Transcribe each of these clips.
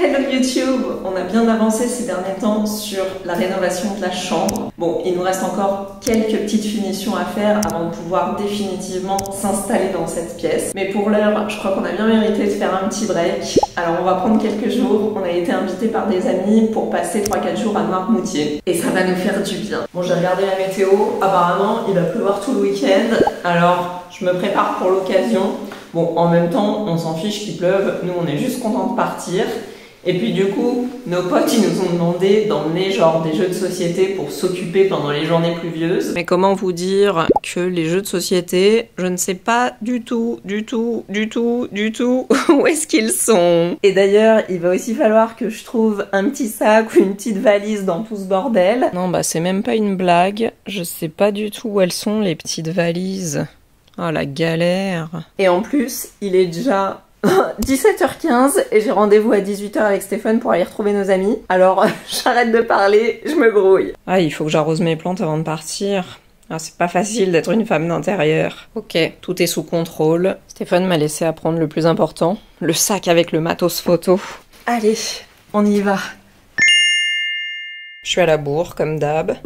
Hello YouTube, on a bien avancé ces derniers temps sur la rénovation de la chambre. Bon, il nous reste encore quelques petites finitions à faire avant de pouvoir définitivement s'installer dans cette pièce. Mais pour l'heure, je crois qu'on a bien mérité de faire un petit break. Alors on va prendre quelques jours, on a été invité par des amis pour passer 3-4 jours à Noirmoutier. Et ça va nous faire du bien. Bon, j'ai regardé la météo, apparemment il va pleuvoir tout le week-end. Alors je me prépare pour l'occasion. Bon, en même temps, on s'en fiche qu'il pleuve, nous on est juste contents de partir. Et puis du coup, nos potes, ils nous ont demandé d'emmener genre des jeux de société pour s'occuper pendant les journées pluvieuses. Mais comment vous dire que les jeux de société, je ne sais pas du tout où est-ce qu'ils sont. Et d'ailleurs, il va aussi falloir que je trouve un petit sac ou une petite valise dans tout ce bordel. Non, bah c'est même pas une blague. Je sais pas du tout où elles sont les petites valises. Oh la galère. Et en plus, il est déjà 17h15 et j'ai rendez-vous à 18h avec Stéphane pour aller retrouver nos amis. Alors j'arrête de parler, je me grouille. Ah, il faut que j'arrose mes plantes avant de partir. Ah, c'est pas facile d'être une femme d'intérieur. Ok, tout est sous contrôle. Stéphane m'a laissé apprendre le plus important, le sac avec le matos photo. Allez, on y va. Je suis à la bourre comme d'hab.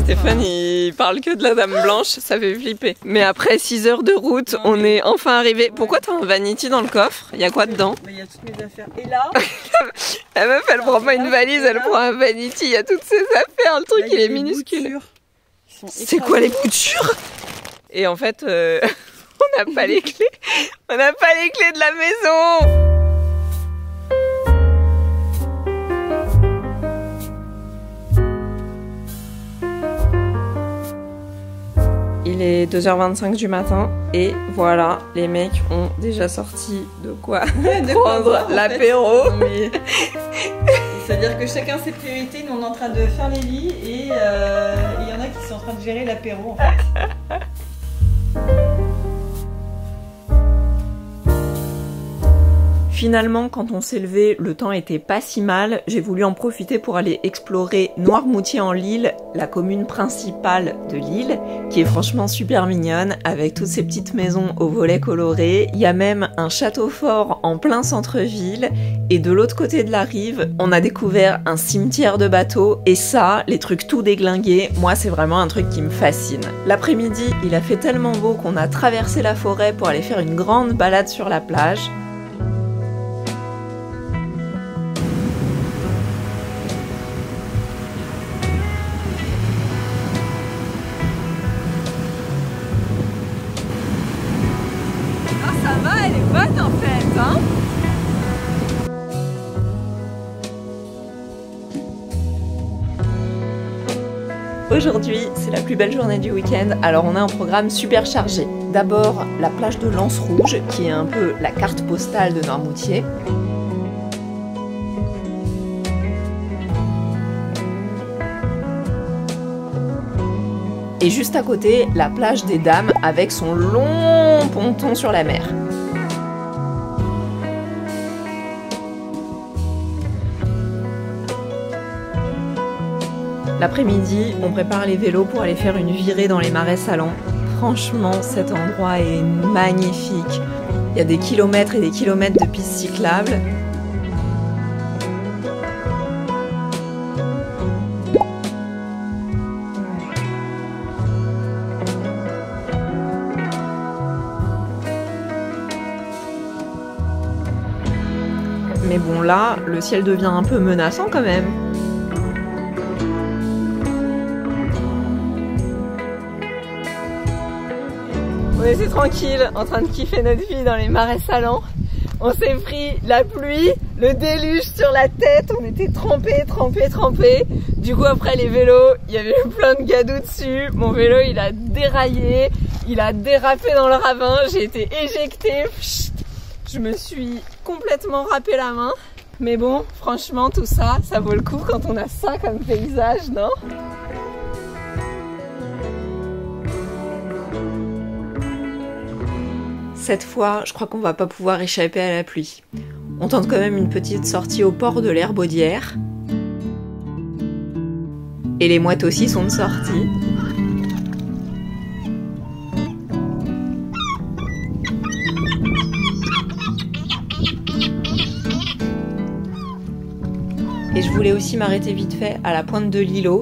Stéphane, il parle que de la Dame Blanche, ça fait flipper. Mais après 6 heures de route, on est enfin arrivé. Ouais. Pourquoi t'as un vanity dans le coffre? Il y a quoi dedans? Il y a toutes mes affaires. Et là la meuf, elle prend pas une valise, elle prend un vanity. Il y a toutes ses affaires, le truc, il est minuscule. C'est quoi les boutures? Et en fait, on n'a pas les clés. On n'a pas les clés de la maison. Il est 2h25 du matin et voilà, les mecs ont déjà sorti de quoi prendre l'apéro. C'est-à-dire que chacun ses priorités, nous on est en train de faire les lits et il y en a qui sont en train de gérer l'apéro en fait. Finalement, quand on s'est levé, le temps était pas si mal. J'ai voulu en profiter pour aller explorer Noirmoutier-en-l'Île, la commune principale de l'île, qui est franchement super mignonne, avec toutes ces petites maisons aux volets colorés. Il y a même un château fort en plein centre-ville. Et de l'autre côté de la rive, on a découvert un cimetière de bateaux. Et ça, les trucs tout déglingués, moi c'est vraiment un truc qui me fascine. L'après-midi, il a fait tellement beau qu'on a traversé la forêt pour aller faire une grande balade sur la plage. Elle est bonne en fait, hein? Aujourd'hui, c'est la plus belle journée du week-end, alors on a un programme super chargé. D'abord, la plage de l'Anse Rouge, qui est un peu la carte postale de Noirmoutier. Et juste à côté, la plage des Dames avec son long ponton sur la mer. L'après-midi, on prépare les vélos pour aller faire une virée dans les marais salants. Franchement, cet endroit est magnifique. Il y a des kilomètres et des kilomètres de pistes cyclables. Mais bon là, le ciel devient un peu menaçant quand même. On était tranquille, en train de kiffer notre vie dans les marais salants. On s'est pris la pluie, le déluge sur la tête, on était trempés. Du coup après les vélos, il y avait plein de gadous dessus. Mon vélo il a déraillé, il a dérapé dans le ravin, j'ai été éjectée. Je me suis complètement râpé la main. Mais bon, franchement tout ça, ça vaut le coup quand on a ça comme paysage, non ? Cette fois, je crois qu'on va pas pouvoir échapper à la pluie. On tente quand même une petite sortie au port de l'Herbaudière. Et les mouettes aussi sont de sortie. Et je voulais aussi m'arrêter vite fait à la pointe de l'îlot.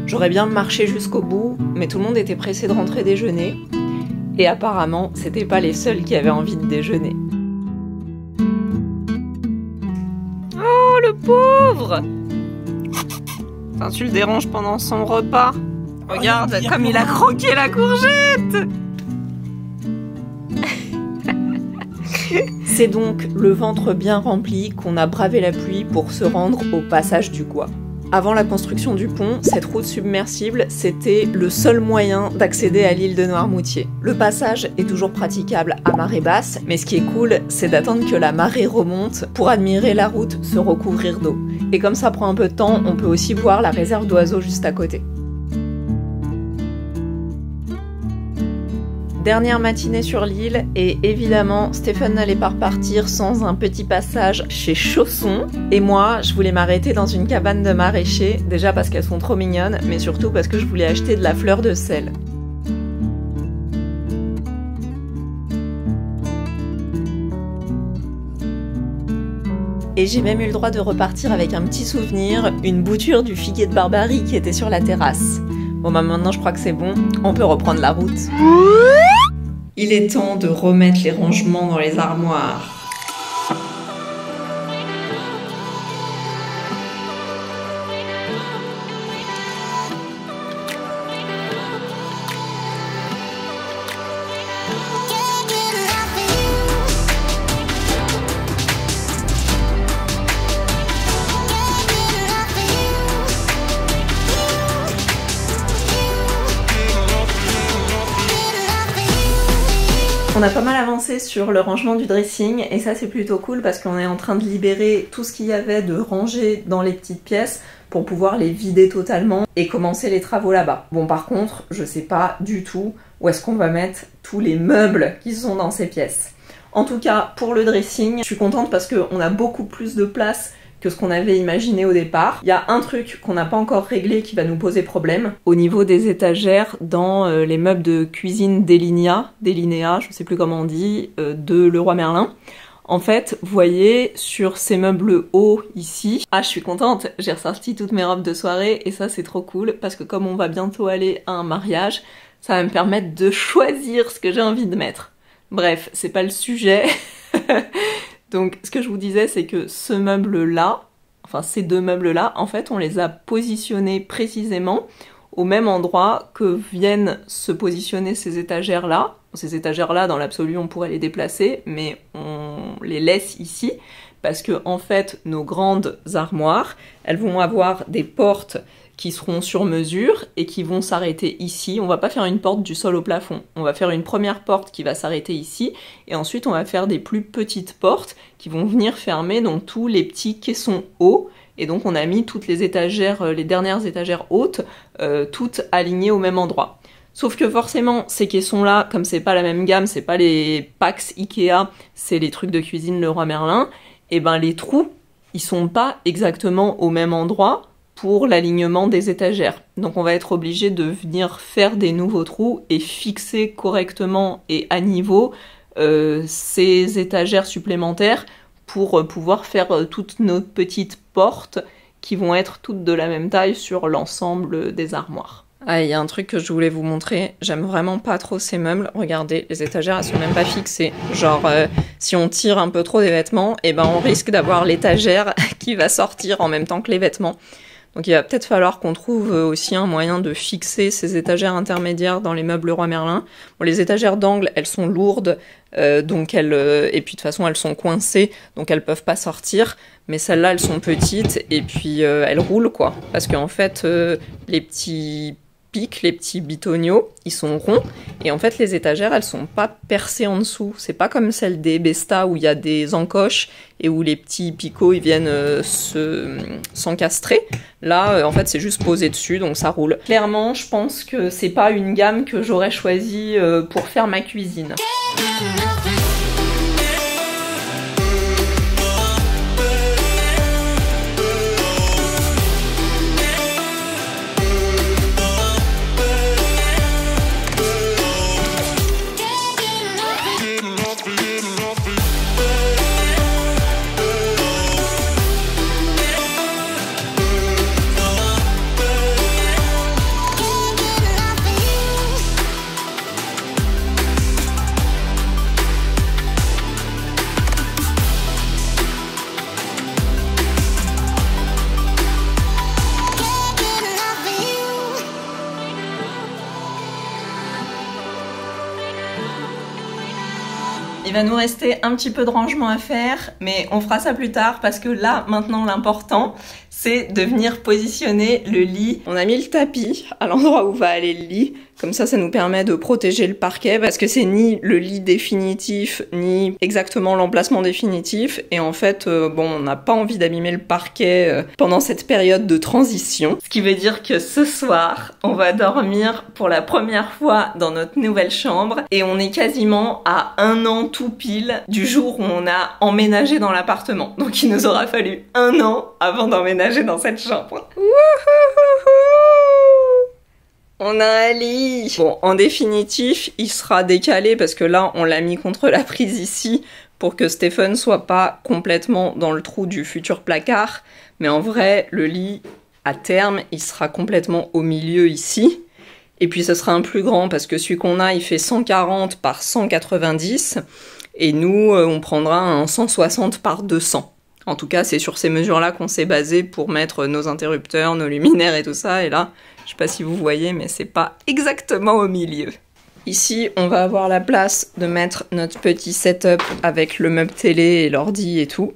J'aurais bien marché jusqu'au bout, mais tout le monde était pressé de rentrer déjeuner. Et apparemment, c'était pas les seuls qui avaient envie de déjeuner. Oh, le pauvre! Enfin, tu le déranges pendant son repas. Regarde comme il a croqué la courgette! C'est donc le ventre bien rempli qu'on a bravé la pluie pour se rendre au passage du Gois. Avant la construction du pont, cette route submersible, c'était le seul moyen d'accéder à l'île de Noirmoutier. Le passage est toujours praticable à marée basse, mais ce qui est cool, c'est d'attendre que la marée remonte pour admirer la route se recouvrir d'eau. Et comme ça prend un peu de temps, on peut aussi voir la réserve d'oiseaux juste à côté. Dernière matinée sur l'île, et évidemment, Stéphane n'allait pas repartir sans un petit passage chez Chausson. Et moi, je voulais m'arrêter dans une cabane de maraîcher, déjà parce qu'elles sont trop mignonnes, mais surtout parce que je voulais acheter de la fleur de sel. Et j'ai même eu le droit de repartir avec un petit souvenir, une bouture du figuier de Barbarie qui était sur la terrasse. Bon bah maintenant je crois que c'est bon, on peut reprendre la route. Il est temps de remettre les rangements dans les armoires. On a pas mal avancé sur le rangement du dressing et ça c'est plutôt cool parce qu'on est en train de libérer tout ce qu'il y avait de rangé dans les petites pièces pour pouvoir les vider totalement et commencer les travaux là-bas. Bon par contre, je sais pas du tout où est-ce qu'on va mettre tous les meubles qui sont dans ces pièces. En tout cas, pour le dressing, je suis contente parce qu'on a beaucoup plus de place que ce qu'on avait imaginé au départ. Il y a un truc qu'on n'a pas encore réglé qui va nous poser problème. Au niveau des étagères, dans les meubles de cuisine Delinéa, je sais plus comment on dit, de Leroy Merlin. En fait, vous voyez, sur ces meubles hauts ici, je suis contente, j'ai ressorti toutes mes robes de soirée et ça c'est trop cool parce que comme on va bientôt aller à un mariage, ça va me permettre de choisir ce que j'ai envie de mettre. Bref, c'est pas le sujet. Donc ce que je vous disais, c'est que ce meuble-là, enfin ces deux meubles-là, en fait on les a positionnés précisément au même endroit que viennent se positionner ces étagères-là. Ces étagères-là, dans l'absolu, on pourrait les déplacer, mais on les laisse ici parce que en fait nos grandes armoires, elles vont avoir des portes qui seront sur mesure et qui vont s'arrêter ici. On va pas faire une porte du sol au plafond, on va faire une première porte qui va s'arrêter ici et ensuite on va faire des plus petites portes qui vont venir fermer donc tous les petits caissons hauts et donc on a mis toutes les étagères, les dernières étagères hautes, toutes alignées au même endroit. Sauf que forcément ces caissons-là, comme c'est pas la même gamme, c'est pas les Pax Ikea, c'est les trucs de cuisine Leroy Merlin, et ben les trous, ils sont pas exactement au même endroit pour l'alignement des étagères. Donc on va être obligé de venir faire des nouveaux trous et fixer correctement et à niveau ces étagères supplémentaires pour pouvoir faire toutes nos petites portes qui vont être toutes de la même taille sur l'ensemble des armoires. Ah, il y a un truc que je voulais vous montrer, j'aime vraiment pas trop ces meubles, regardez, les étagères elles sont même pas fixées, genre si on tire un peu trop des vêtements, et ben on risque d'avoir l'étagère qui va sortir en même temps que les vêtements. Donc il va peut-être falloir qu'on trouve aussi un moyen de fixer ces étagères intermédiaires dans les meubles Leroy Merlin. Bon, les étagères d'angle, elles sont lourdes, donc et puis de toute façon elles sont coincées, donc elles peuvent pas sortir. Mais celles-là, elles sont petites et puis elles roulent quoi. Parce qu'en fait, les petits pics, les petits bitoniaux, ils sont ronds. Et en fait, les étagères, elles sont pas percées en dessous. C'est pas comme celle des Besta où il y a des encoches et où les petits picots, ils viennent s'encastrer. Là, en fait, c'est juste posé dessus, donc ça roule. Clairement, je pense que c'est pas une gamme que j'aurais choisie pour faire ma cuisine. Il va nous rester un petit peu de rangement à faire, mais on fera ça plus tard parce que là, maintenant, l'important, c'est de venir positionner le lit. On a mis le tapis à l'endroit où va aller le lit. Comme ça nous permet de protéger le parquet parce que c'est ni le lit définitif, ni exactement l'emplacement définitif. Et en fait, bon, on n'a pas envie d'abîmer le parquet pendant cette période de transition. Ce qui veut dire que ce soir, on va dormir pour la première fois dans notre nouvelle chambre. Et on est quasiment à 1 an tout pile du jour où on a emménagé dans l'appartement. Donc il nous aura fallu 1 an avant d'emménager dans cette chambre. On a un lit. Bon, en définitif, il sera décalé parce que là, on l'a mis contre la prise ici pour que Stephen soit pas complètement dans le trou du futur placard. Mais en vrai, le lit, à terme, il sera complètement au milieu ici. Et puis, ce sera un plus grand parce que celui qu'on a, il fait 140 par 190. Et nous, on prendra un 160 par 200. En tout cas, c'est sur ces mesures-là qu'on s'est basé pour mettre nos interrupteurs, nos luminaires et tout ça. Et là, je sais pas si vous voyez, mais c'est pas exactement au milieu. Ici, on va avoir la place de mettre notre petit setup avec le meuble télé et l'ordi et tout.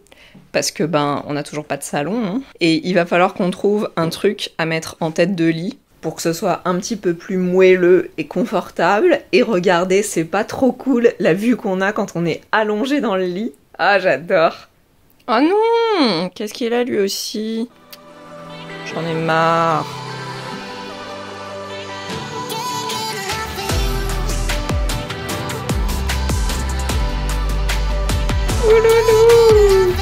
Parce que, on n'a toujours pas de salon. Hein. Et il va falloir qu'on trouve un truc à mettre en tête de lit pour que ce soit un petit peu plus moelleux et confortable. Et regardez, c'est pas trop cool la vue qu'on a quand on est allongé dans le lit. Ah, j'adore. Oh non! Qu'est-ce qu'il a lui aussi? J'en ai marre. Ouloulou!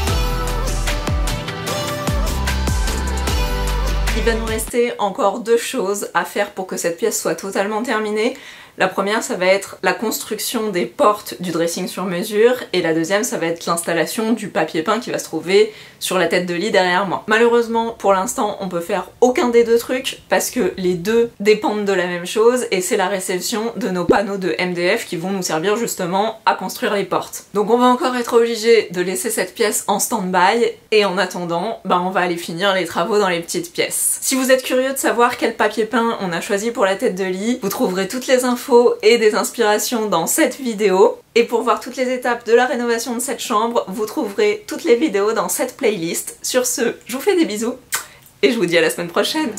Il va nous rester encore 2 choses à faire pour que cette pièce soit totalement terminée. La première, ça va être la construction des portes du dressing sur mesure, et la deuxième, ça va être l'installation du papier peint qui va se trouver sur la tête de lit derrière moi. Malheureusement, pour l'instant, on peut faire aucun des 2 trucs parce que les 2 dépendent de la même chose, et c'est la réception de nos panneaux de MDF qui vont nous servir justement à construire les portes. Donc on va encore être obligé de laisser cette pièce en stand-by, et en attendant, on va aller finir les travaux dans les petites pièces. Si vous êtes curieux de savoir quel papier peint on a choisi pour la tête de lit, vous trouverez toutes les infos et des inspirations dans cette vidéo. Et pour voir toutes les étapes de la rénovation de cette chambre, vous trouverez toutes les vidéos dans cette playlist. Sur ce, je vous fais des bisous et je vous dis à la semaine prochaine.